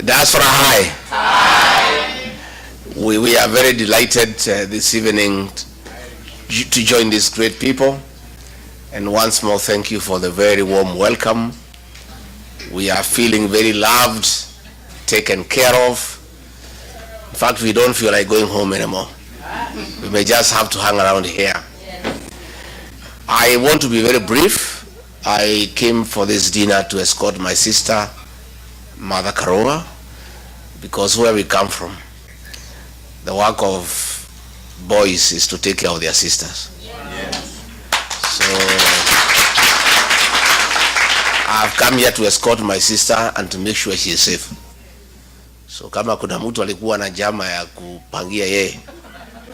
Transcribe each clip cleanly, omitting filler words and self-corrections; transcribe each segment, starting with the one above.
Diaspora High. We are very delighted this evening to join these great people. And once more, thank you for the very warm welcome. We are feeling very loved, taken care of. In fact, we don't feel like going home anymore. We may just have to hang around here. I want to be very brief. I came for this dinner to escort my sister, Mother Karua, because where we come from, the work of boys is to take care of their sisters. So I've come here to escort my sister and to make sure she is safe. So kama kuna mtu alikuwa na jama ya kupangia yeye,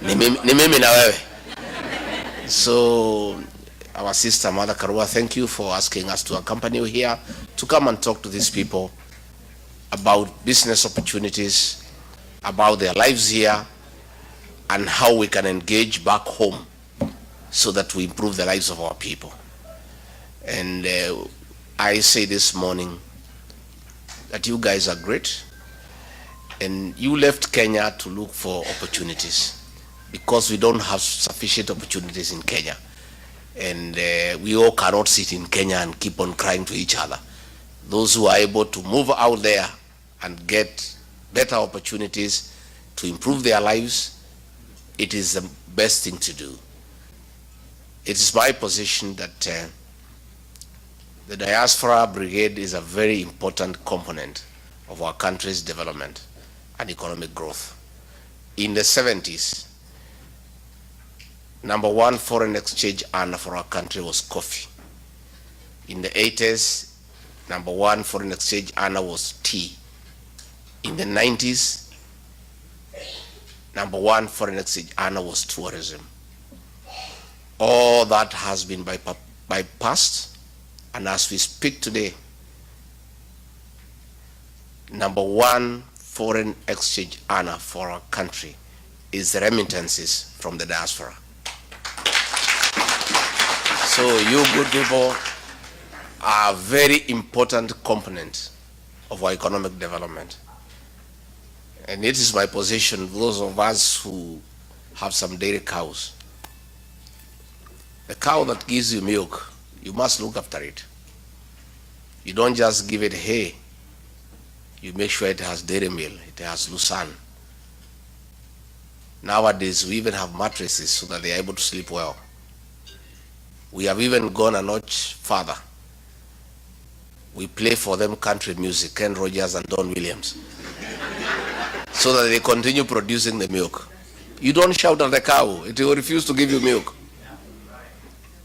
ni mimi na wewe. So our sister Mother Karua, thank you for asking us to accompany you here to come and talk to these people about business opportunities, about their lives here, and how we can engage back home so that we improve the lives of our people. And I say this morning that you guys are great, and you left Kenya to look for opportunities because we don't have sufficient opportunities in Kenya. And we all cannot sit in Kenya and keep on crying to each other. Those who are able to move out there and get better opportunities to improve their lives, it is the best thing to do. It is my position that the Diaspora Brigade is a very important component of our country's development and economic growth. In the 70s, number one foreign exchange earner for our country was coffee. In the 80s, number one foreign exchange earner was tea. In the 90s, number one foreign exchange earner was tourism. All that has been bypassed, and as we speak today, number one foreign exchange earner for our country is the remittances from the diaspora. So you good people are a very important component of our economic development. And it is my position, those of us who have some dairy cows, the cow that gives you milk, you must look after it. You don't just give it hay. You make sure it has dairy meal, it has lucerne. Nowadays, we even have mattresses so that they are able to sleep well. We have even gone a notch further. We play for them country music, Ken Rogers and Don Williams, so that they continue producing the milk. You don't shout at the cow, it will refuse to give you milk.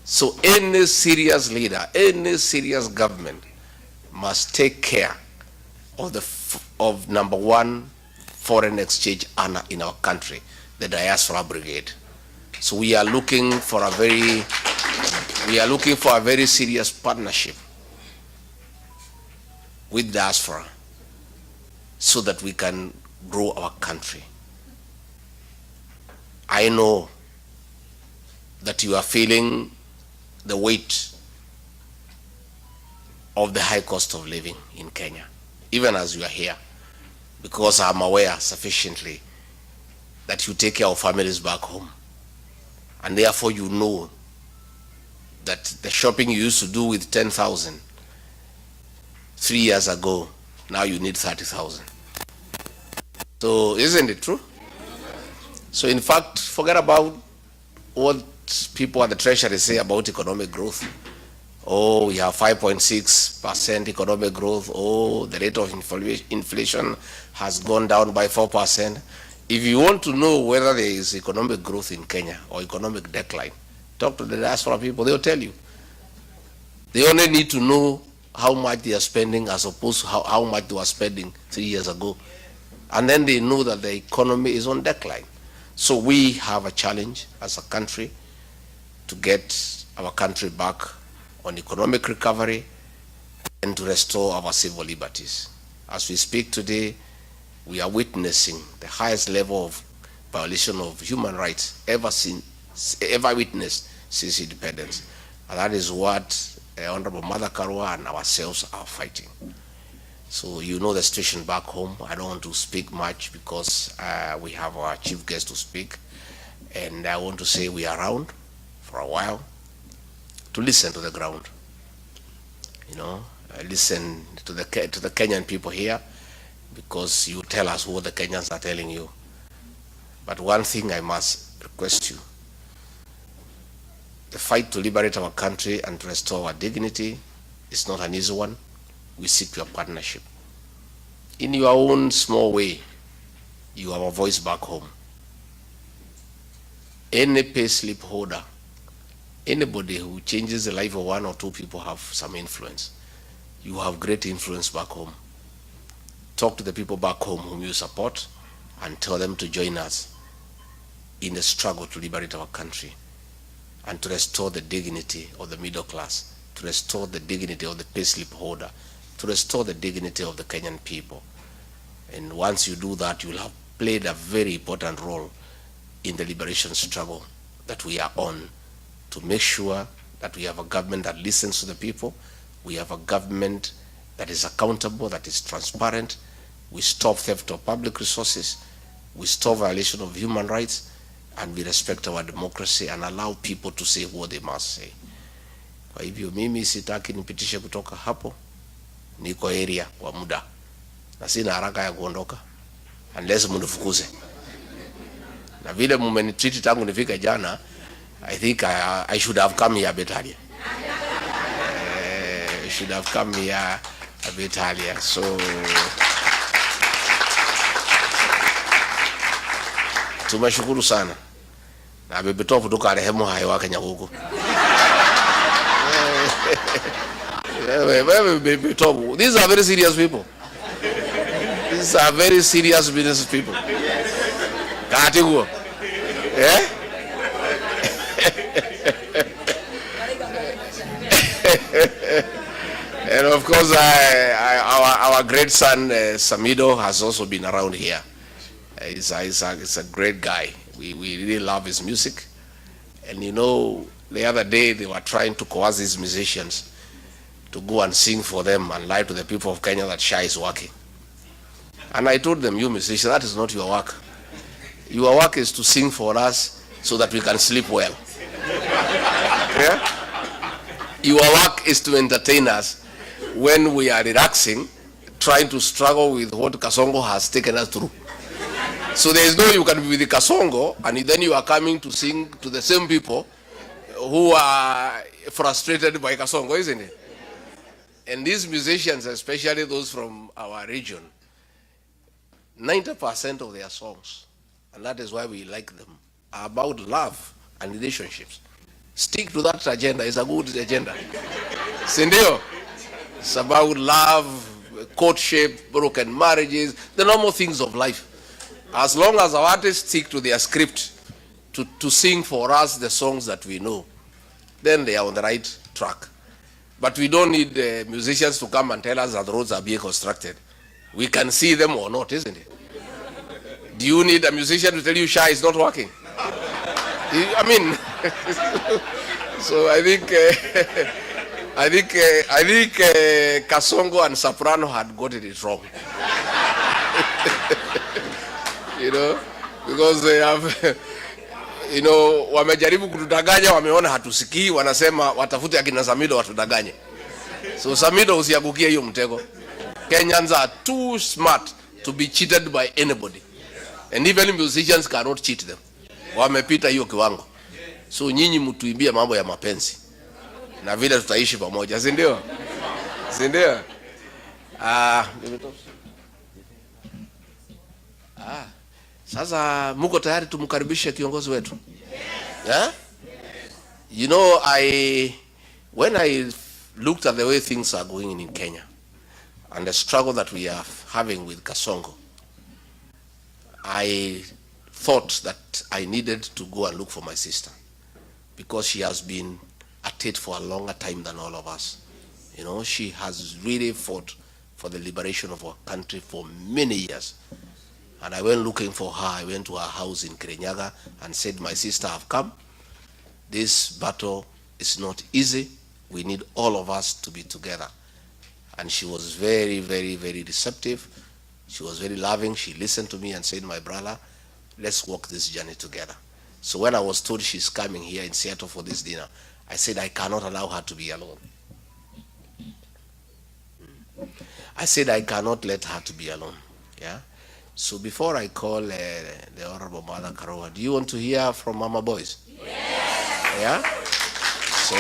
So any serious leader, any serious government must take care of number one foreign exchange earner in our country, the Diaspora Brigade. So we are looking for a very serious partnership with diaspora so that we can grow our country. I know that you are feeling the weight of the high cost of living in Kenya, even as you are here, because I'm aware sufficiently that you take care of families back home. And therefore you know that the shopping you used to do with 10,000 3 years ago, now you need 30,000. So isn't it true? So in fact, forget about what people at the Treasury say about economic growth. Oh, we have 5.6% economic growth. Oh, the rate of inflation has gone down by 4%. If you want to know whether there is economic growth in Kenya or economic decline, talk to the diaspora people, they'll tell you. They only need to know how much they are spending as opposed to how much they were spending 3 years ago. And then they know that the economy is on decline. So we have a challenge as a country to get our country back on economic recovery and to restore our civil liberties. As we speak today, we are witnessing the highest level of violation of human rights ever witnessed since independence. And that is what Honorable Mother Karua and ourselves are fighting. So you know the situation back home. I don't want to speak much because we have our chief guest to speak. And I want to say we are around for a while to listen to the ground. You know, listen to the Kenyan people here, because you tell us what the Kenyans are telling you. But one thing I must request you: the fight to liberate our country and to restore our dignity is not an easy one. We seek your partnership. In your own small way, you have a voice back home. Any pay slip holder, anybody who changes the life of one or two people have some influence. You have great influence back home. Talk to the people back home whom you support and tell them to join us in the struggle to liberate our country and to restore the dignity of the middle class, to restore the dignity of the pay slip holder, to restore the dignity of the Kenyan people. And once you do that, you will have played a very important role in the liberation struggle that we are on, to make sure that we have a government that listens to the people, we have a government that is accountable, that is transparent, we stop theft of public resources, we stop violation of human rights, and we respect our democracy and allow people to say what they must say. Kwa hivyo mimi sitaki nipitishe kutoka hapo, niko area kwa muda na sina haraka ya kuondoka unless mnifukuze. Na vile mmenitreat tangu nifika jana, I think I should have come here a bit earlier. Should have come here a bit earlier. So tumeshukuru sana na bebetofu tuka rehemu hai wa Kenya huko. These are very serious people. These are very serious business people. Katigo. Eh? And of course, our great son Samido has also been around here. He's a great guy. We really love his music. And you know, the other day they were trying to coerce these musicians to go and sing for them and lie to the people of Kenya that Shah is working. And I told them, you musicians, that is not your work. Your work is to sing for us so that we can sleep well. Yeah? Your work is to entertain us when we are relaxing, trying to struggle with what Kasongo has taken us through. So there is no you can be with the Kasongo and then you are coming to sing to the same people who are frustrated by Kasongo, isn't it? And these musicians, especially those from our region, 90% of their songs, and that is why we like them, are about love and relationships. Stick to that agenda. It's a good agenda. Sindio? It's about love, courtship, broken marriages, the normal things of life. As long as our artists stick to their script to sing for us the songs that we know, then they are on the right track. But we don't need musicians to come and tell us that the roads are being constructed. We can see them or not, isn't it? Do you need a musician to tell you Shah is not working? I mean, so I think Kasongo and Soprano had gotten it wrong. You know, because they have, you know, wamejaribu kutudanganya, wameona hatusikii, wanasema watafute akina Samido watudanganye. So Samido usiangukie hiyo mtego. Kenyans are too smart to be cheated by anybody. And even musicians cannot cheat them. Wamepita hiyo kiwango. So nyinyi mtuimbie mambo ya mapenzi. Na vile tutaishi pamoja, si ndio? Si ndio? Sasa muko tayari tumkaribishe kiongozi wetu? Yeah? You know, when I looked at the way things are going in Kenya and the struggle that we are having with Kasongo, I thought that I needed to go and look for my sister, because she has been at it for a longer time than all of us. You know, she has really fought for the liberation of our country for many years. And I went looking for her. I went to her house in Kirinyaga and said, my sister, I've come. This battle is not easy. we need all of us to be together. And she was very, very, very receptive. She was very loving. She listened to me and said, my brother, let's walk this journey together. So when I was told she's coming here in Seattle for this dinner, I said, I cannot allow her to be alone. I said, I cannot let her to be alone. Yeah. So before I call the Honorable Mother Karoa, do you want to hear from Mama Boys? Yes. Yeah? So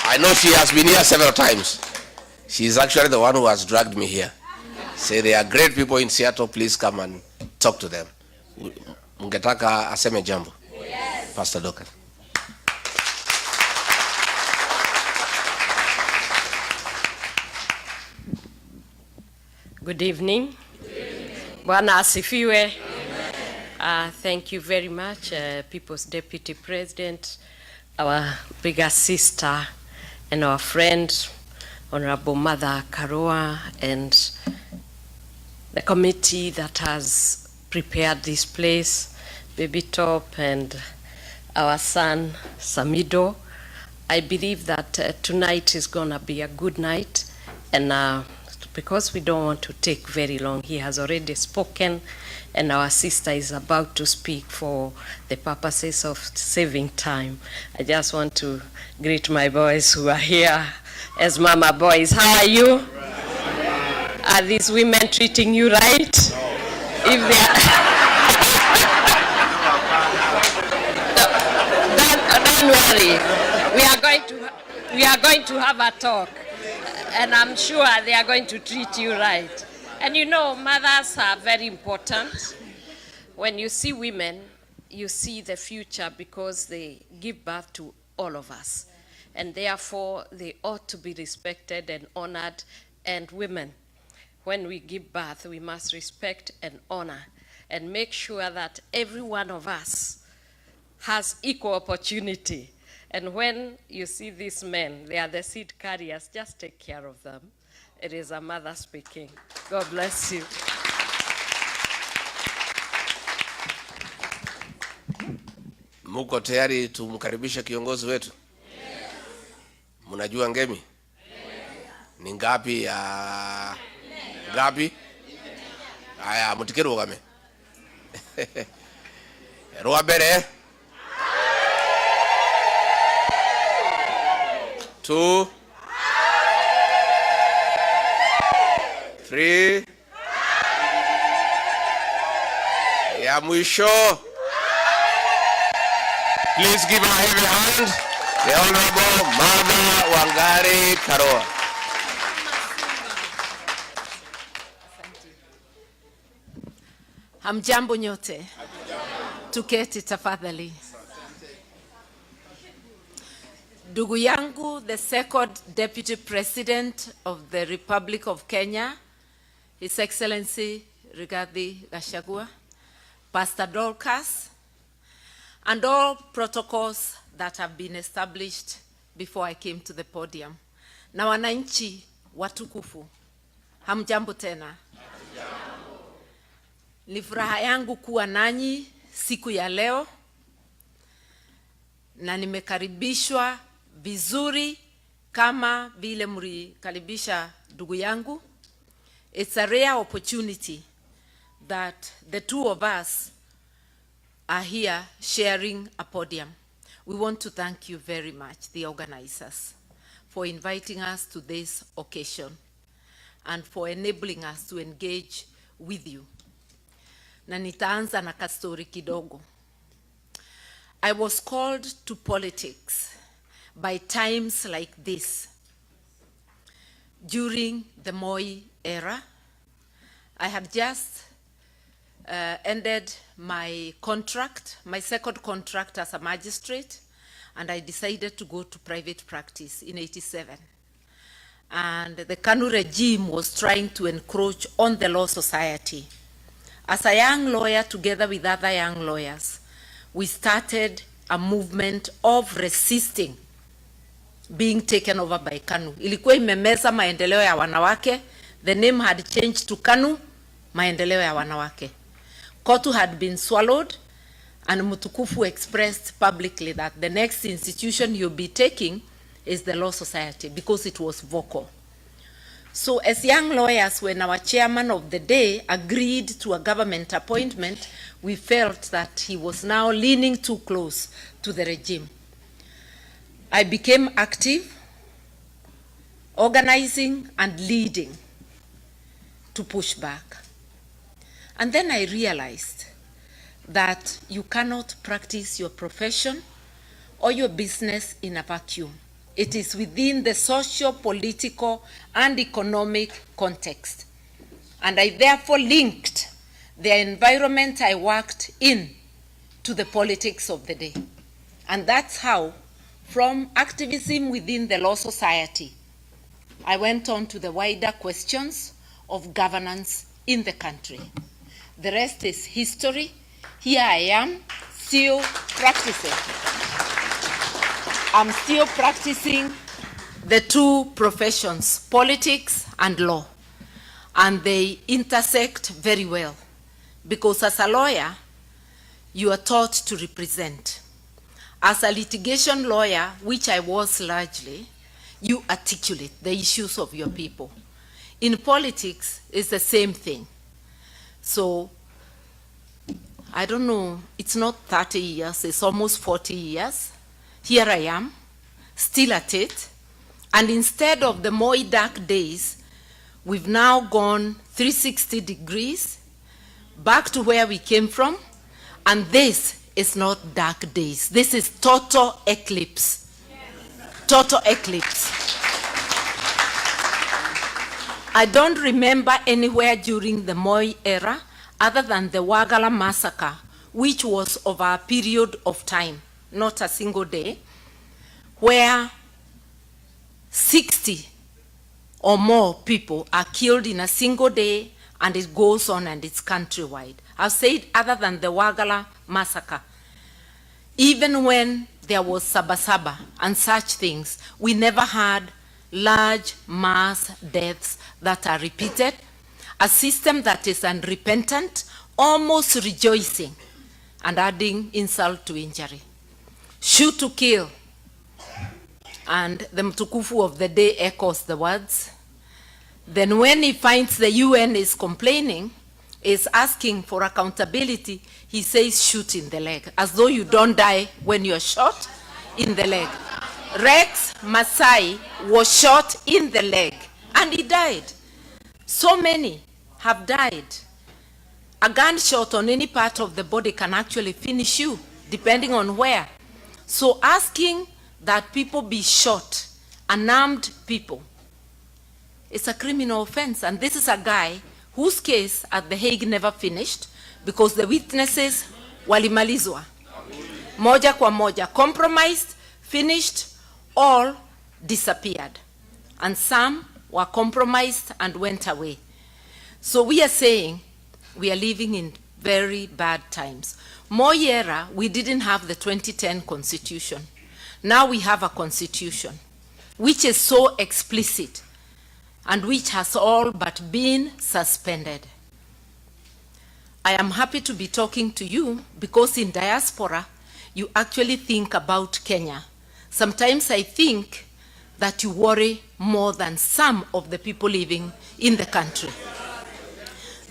I know she has been here several times. She's actually the one who has dragged me here. Say they are great people in Seattle, please come and talk to them. Mungetaka aseme jambo. Yes. Pastor Doka. Good evening. Bwana asifiwe. Thank you very much, People's Deputy President, our bigger sister, and our friend, Honorable Mother Karoa, and the committee that has prepared this place, Baby Top, and our son, Samido. I believe that tonight is going to be a good night, and because we don't want to take very long, he has already spoken, and our sister is about to speak for the purposes of saving time. I just want to greet my boys who are here as Mama Boys. How are you? Are these women treating you right? If they are don't worry. We are going to have a talk. And I'm sure they are going to treat you right. And you know, mothers are very important. When you see women, you see the future because they give birth to all of us. And therefore, they ought to be respected and honored. And women, when we give birth, we must respect and honor and make sure that every one of us has equal opportunity. And when you see these men, they are the seed carriers, just take care of them. It is a mother speaking. God bless you. Muko tayari tumkaribishe kiongozi wetu? Yes. Mnajua ngemi? Yes. Ni ngapi ya ngapi? Aya, mutikero game. Roa bere. 2, 3, ya mwisho. Please give a heavy hand the Honorable Mother Wangari Karoa. Hamjambo nyote. Tuketi tafadhali. Ndugu yangu, the second Deputy President of the Republic of Kenya, His Excellency Rigathi Gachagua, Pastor Dorcas, and all protocols that have been established before I came to the podium. Na wananchi watukufu, hamjambo tena. Ni furaha yangu kuwa nanyi siku ya leo, na nimekaribishwa vizuri kama vile mlikaribisha ndugu yangu. It's a rare opportunity that the two of us are here sharing a podium. We want to thank you very much, the organizers, for inviting us to this occasion and for enabling us to engage with you. Na nitaanza na kastori kidogo. I was called to politics by times like this. During the Moi era, I had just ended my contract, my second contract as a magistrate, and I decided to go to private practice in '87. And the KANU regime was trying to encroach on the law society. As a young lawyer, together with other young lawyers, we started a movement of resisting being taken over by KANU. Ilikuwa imemeza maendeleo ya wanawake. The name had changed to KANU, maendeleo ya wanawake. KOTU had been swallowed, And Mutukufu expressed publicly that the next institution you'll be taking is the Law Society, because it was vocal. So as young lawyers, when our chairman of the day agreed to a government appointment, we felt that he was now leaning too close to the regime. I became active, organizing and leading to push back. And then I realized that you cannot practice your profession or your business in a vacuum. It is within the social, political, and economic context. And I therefore linked the environment I worked in to the politics of the day. And that's how, from activism within the Law Society, I went on to the wider questions of governance in the country. The rest is history. Here I am, still practicing. I'm still practicing the two professions, politics and law. And they intersect very well. Because as a lawyer, you are taught to represent. As a litigation lawyer, which I was largely, you articulate the issues of your people. In politics, it's the same thing. So, I don't know, it's not 30 years, it's almost 40 years. Here I am, still at it. And instead of the more dark days, we've now gone 360 degrees back to where we came from. And this is not dark days. This is total eclipse. Total eclipse. I don't remember anywhere during the Moi era other than the Wagala massacre, which was over a period of time, not a single day, where 60 or more people are killed in a single day, and it goes on and it's countrywide. I've said other than the Wagala massacre, even when there was Sabasaba and such things, we never had large mass deaths that are repeated, a system that is unrepentant, almost rejoicing, and adding insult to injury. Shoot to kill. And the Mtukufu of the day echoes the words. Then when he finds the UN is complaining, is asking for accountability, he says shoot in the leg, as though you don't die when you're shot in the leg. Rex Masai was shot in the leg, and he died. So many have died. A gunshot on any part of the body can actually finish you, depending on where. So asking that people be shot, unarmed people, it's a criminal offense. And this is a guy whose case at The Hague never finished because the witnesses walimalizwa. Moja kwa moja, compromised, finished, all disappeared. And some were compromised and went away. So we are saying we are living in very bad times. Moi era, we didn't have the 2010 constitution. Now we have a constitution which is so explicit and which has all but been suspended. I am happy to be talking to you because in diaspora, you actually think about Kenya. Sometimes I think that you worry more than some of the people living in the country.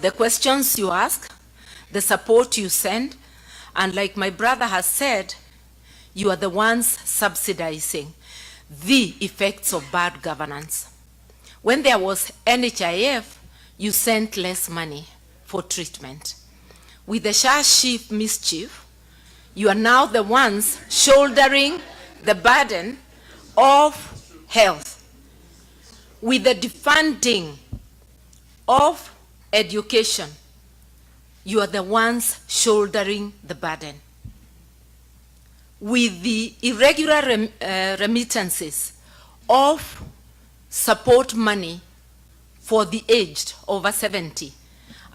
The questions you ask, the support you send, and like my brother has said, you are the ones subsidizing the effects of bad governance. When there was NHIF, you sent less money for treatment. With the Shah Chief mischief, you are now the ones shouldering the burden of health. With the defunding of education, you are the ones shouldering the burden. With the irregular remittances of support money for the aged over 70,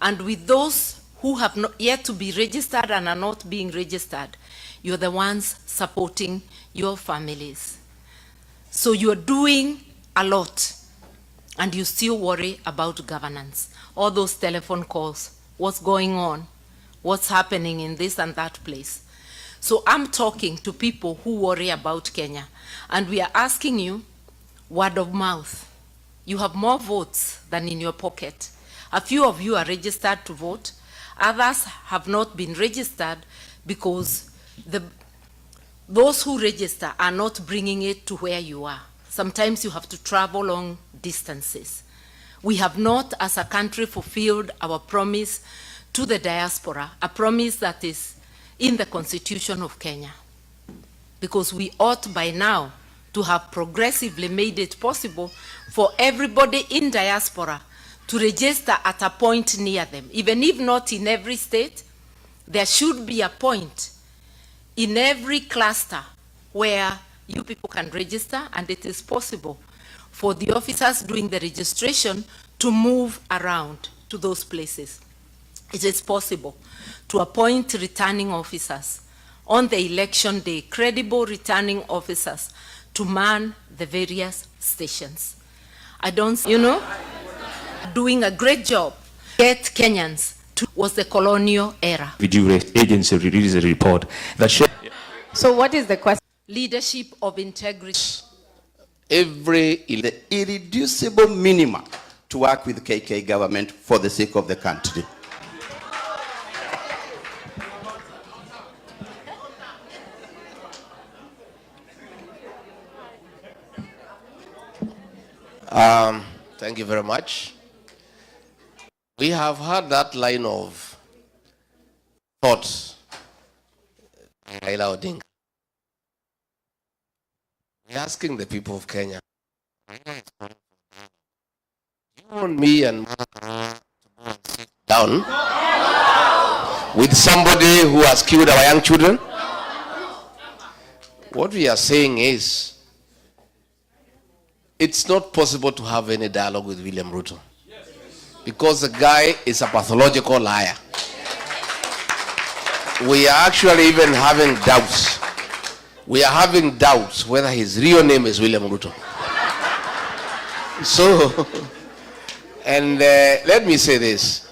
and with those who have not yet to be registered and are not being registered, you're the ones supporting your families. So you're doing a lot, and you still worry about governance. All those telephone calls, what's going on, what's happening in this and that place. So I'm talking to people who worry about Kenya, and we are asking you, word of mouth. You have more votes than in your pocket. A few of you are registered to vote. Others have not been registered because those who register are not bringing it to where you are. Sometimes you have to travel long distances. We have not, as a country, fulfilled our promise to the diaspora, a promise that is in the Constitution of Kenya. Because we ought by now to have progressively made it possible for everybody in diaspora to register at a point near them. Even if not in every state, there should be a point in every cluster where you people can register, and it is possible for the officers doing the registration to move around to those places. It is possible to appoint returning officers on the election day, credible returning officers to man the various stations. I don't, doing a great job. Get Kenyans to was the colonial era. Video agency released a report that showed. So what is the question? Leadership of integrity. The irreducible minimum to work with KK government for the sake of the country. Thank you very much. We have had that line of thoughts, Raila Odinga. We're asking the people of Kenya, do you want me and to go and sit down with somebody who has killed our young children? What we are saying is, it's not possible to have any dialogue with William Ruto because the guy is a pathological liar. We are actually even having doubts. We are having doubts whether his real name is William Ruto. So, and let me say this.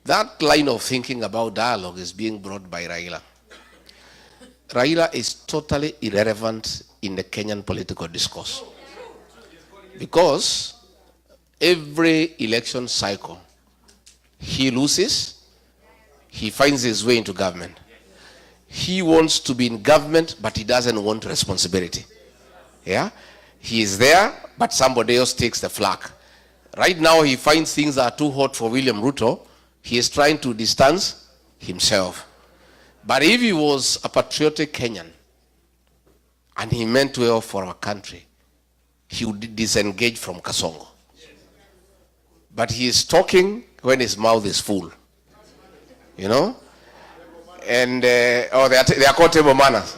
That line of thinking about dialogue is being brought by Raila. Raila is totally irrelevant in the Kenyan political discourse because every election cycle, he loses, he finds his way into government. He wants to be in government, but he doesn't want responsibility. Yeah? He is there, but somebody else takes the flak. Right now, he finds things are too hot for William Ruto. He is trying to distance himself. But if he was a patriotic Kenyan and he meant well for our country, he would disengage from Kasongo. But he is talking when his mouth is full. You know? And, they are called table manners.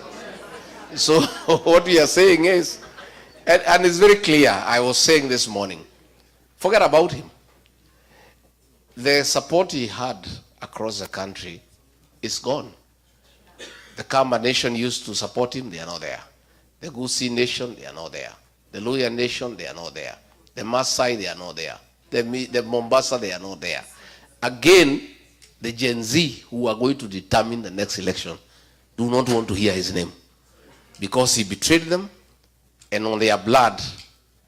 So what we are saying is, and it's very clear, I was saying this morning, forget about him. The support he had across the country is gone. The Kamba nation used to support him, they are not there. The Gusii nation, they are not there. The Luhya nation, they are not there. The Maasai, they are not there. The Mombasa, they are not there. Again, the Gen Z who are going to determine the next election do not want to hear his name because he betrayed them, and on their blood,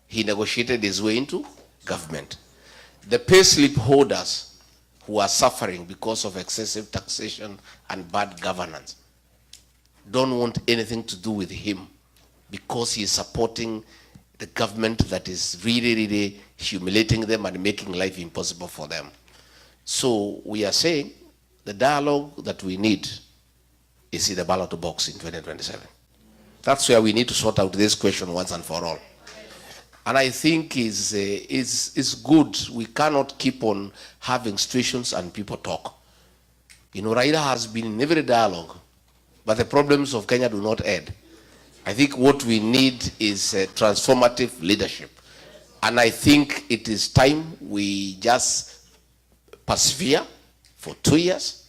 he negotiated his way into government. The payslip holders who are suffering because of excessive taxation and bad governance don't want anything to do with him because he is supporting the government that is really, really humiliating them and making life impossible for them. So we are saying the dialogue that we need is in the ballot box in 2027. That's where we need to sort out this question once and for all. And I think it's good. We cannot keep on having situations and people talk. You know, Raila has been in every dialogue, but the problems of Kenya do not end. I think what we need is transformative leadership. And I think it is time we just persevere for 2 years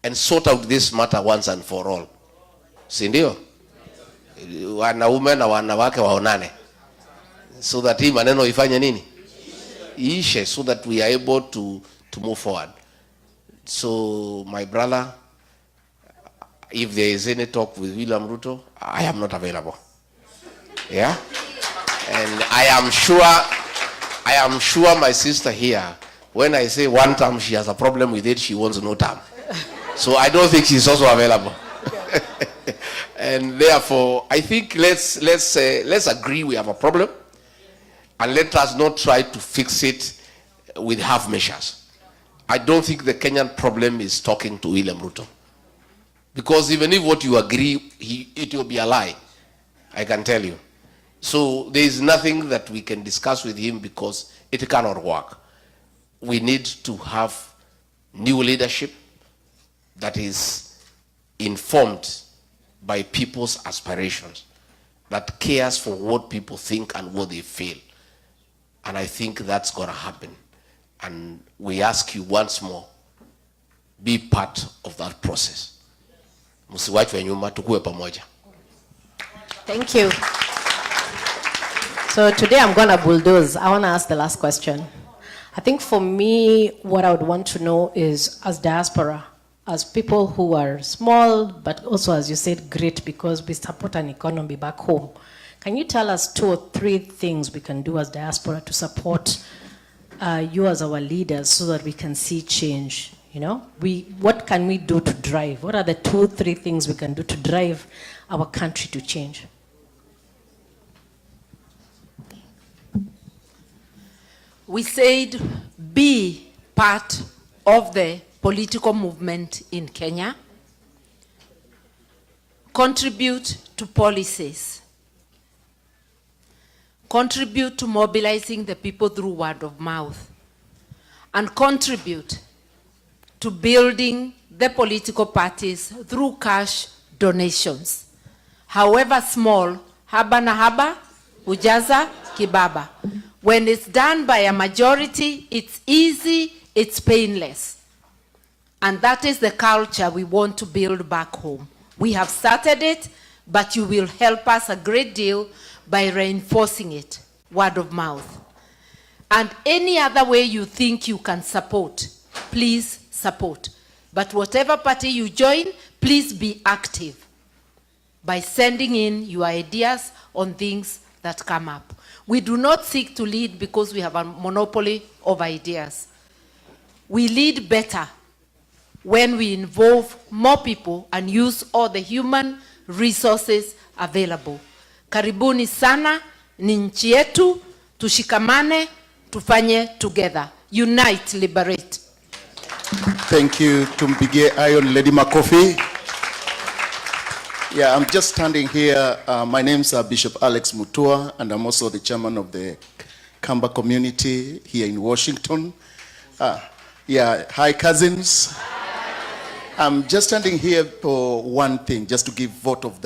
and sort out this matter once and for all. Si ndio? Wanaume na wanawake waonane. So that hii maneno ifanye nini? Ishe, so that we are able to move forward. So, my brother, if there is any talk with William Ruto, I am not available. Yeah? And I am sure my sister here, when I say one term, she has a problem with it, she wants no term. So I don't think she's also available. And therefore, I think let's agree we have a problem, and let us not try to fix it with half measures. I don't think the Kenyan problem is talking to William Ruto. Because even if what you agree, it will be a lie. I can tell you. So there is nothing that we can discuss with him because it cannot work. We need to have new leadership that is informed by people's aspirations, that cares for what people think and what they feel. And I think that's going to happen. And we ask you once more, be part of that process. Msiwachwe nyuma, tukue pamoja. Thank you. So today I'm going to bulldoze. I want to ask the last question. I think for me, what I would want to know is, as diaspora, as people who are small, but also, as you said, great, because we support an economy back home. Can you tell us 2 or 3 things we can do as diaspora to support you as our leaders so that we can see change? You know, what can we do to drive? What are the 2 or 3 things we can do to drive our country to change? We said be part of the political movement in Kenya, contribute to policies, contribute to mobilizing the people through word of mouth, and contribute to building the political parties through cash donations. However small, haba na haba, hujaza kibaba. When it's done by a majority, it's easy, it's painless. And that is the culture we want to build back home. We have started it, but you will help us a great deal by reinforcing it, word of mouth. And any other way you think you can support, please support. But whatever party you join, please be active by sending in your ideas on things that come up. We do not seek to lead because we have a monopoly of ideas. We lead better when we involve more people and use all the human resources available. Karibuni sana, ni nchi yetu, tushikamane, tufanye together. Unite, liberate. Thank you, Tumpigie Iron Lady Makofi. Yeah, I'm just standing here. My name's Bishop Alex Mutua, and I'm also the chairman of the Kamba community here in Washington. Yeah, hi cousins. I'm just standing here for one thing, just to give vote of